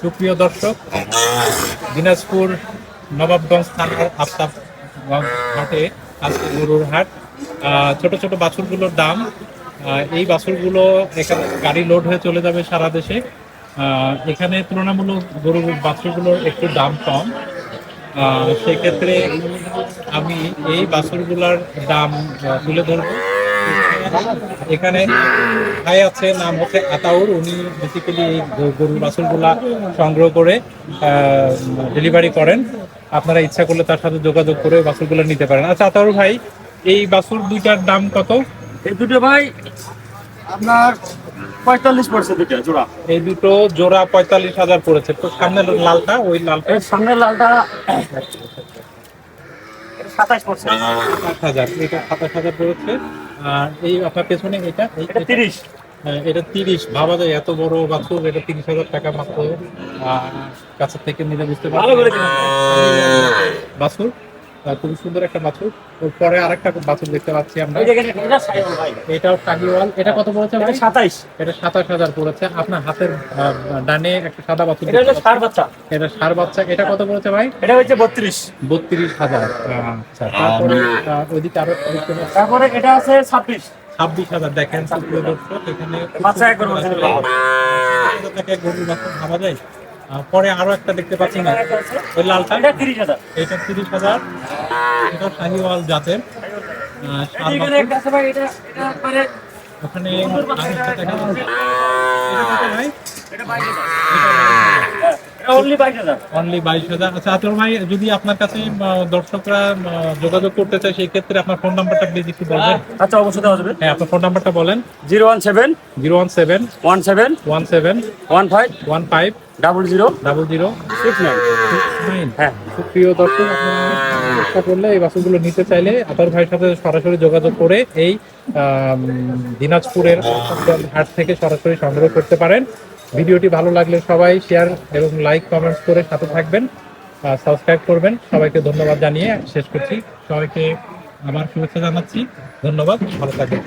সুপ্রিয় দর্শক, দিনাজপুর নবাবগঞ্জ থানার আফতাবগঞ্জ হাটে আজকে গরুর হাট। ছোট ছোট বাছুরগুলোর দাম, এই বাছুরগুলো এখানে গাড়ি লোড হয়ে চলে যাবে সারা দেশে। এখানে তুলনামূলক গরুর বাছুরগুলোর একটু দাম কম। সেক্ষেত্রে আমি এই বাছুরগুলোর দাম তুলে ধরবো। এখানে ভাই আছে, নাম হচ্ছে আতাউর। উনি বেসিক্যালি এই গরুর বাছুরগুলা সংগ্রহ করে ডেলিভারি করেন। আপনারা ইচ্ছা করলে তার সাথে যোগাযোগ করে বাছুরগুলো নিতে পারেন। আচ্ছা আতাউর ভাই, এই বাছুর দুইটার দাম কত? এই দুটো ভাই আপনার 45 পড়ছে দুটো জোড়া। এই দুটো জোড়া 45,000 পড়েছে। তো সামনের লালটা, ওই লালটা সামনের লালটা 27 পড়ছে। 27,000, এটা 27,000 পড়েছে। আর এই আপনার পেছনে এটা 30। এটা 30। ভাবা যায় এত বড় বাছুর, এটা 30,000 টাকা মাত্র। কাছের থেকে নিলে বুঝতে পারবেন বাছুর খুবই সুন্দর একটা বাছুর। পরে আরেকটা বাছুর দেখতে পাচ্ছি আমরা, এটাও শাহিওয়াল। এটা কত পড়েছে ভাই? 27। এটা 27,000 পড়েছে। আপনার হাতের ডানে একটা সাদা বাছুর, এটা হলো ষাঁড় বাচ্চা। এটা ষাঁড় বাচ্চা। এটা কত পড়েছে ভাই? এটা হচ্ছে 32। 32,000। আচ্ছা, তারপরে ওইদিকে আরো দেখতে পাচ্ছি, তারপরে এটা আছে 26। 26,000। দেখেন সুপ্রিয় দর্শক, এখানে বাচ্চা একবার বলছেন গরুর বাছুর ভাবা যায়। পরে আরো একটা দেখতে পাচ্ছি না, ওই লালটা, এটা 30,000। এটা 30,000। এটা শাহিওয়াল জাতের। এখানে একটা আছে ভাই, এটা মানে ওখানে আরেকটা দেখা যাচ্ছে। এটা কত ভাই? এটা 22,000। এটা অনলি 22,000। অনলি 22,000। আচ্ছা আতর ভাই, যদি আপনার কাছে দর্শকরা যোগাযোগ করতে চায়, সেই ক্ষেত্রে আপনার ফোন নাম্বারটা প্লিজ একটু বলবেন। আচ্ছা, অবশ্যই দেওয়া যাবে। হ্যাঁ, আপনার ফোন নাম্বারটা বলেন। 017 017 17 17 15 15 00 00 69। হ্যাঁ, সুপ্রিয় দর্শক, আপনারা চেষ্টা করলে এই বাছুরগুলো নিতে চাইলে আতর ভাইয়ের সাথে সরাসরি যোগাযোগ করে এই দিনাজপুরের হাট থেকে সরাসরি সংগ্রহ করতে পারেন। ভিডিওটি ভালো লাগলে সবাই শেয়ার এবং লাইক কমেন্টস করে সাথে থাকবেন, সাবস্ক্রাইব করবেন। সবাইকে ধন্যবাদ জানিয়ে শেষ করছি। সবাইকে আমার শুভেচ্ছা জানাচ্ছি। ধন্যবাদ, ভালো থাকবেন।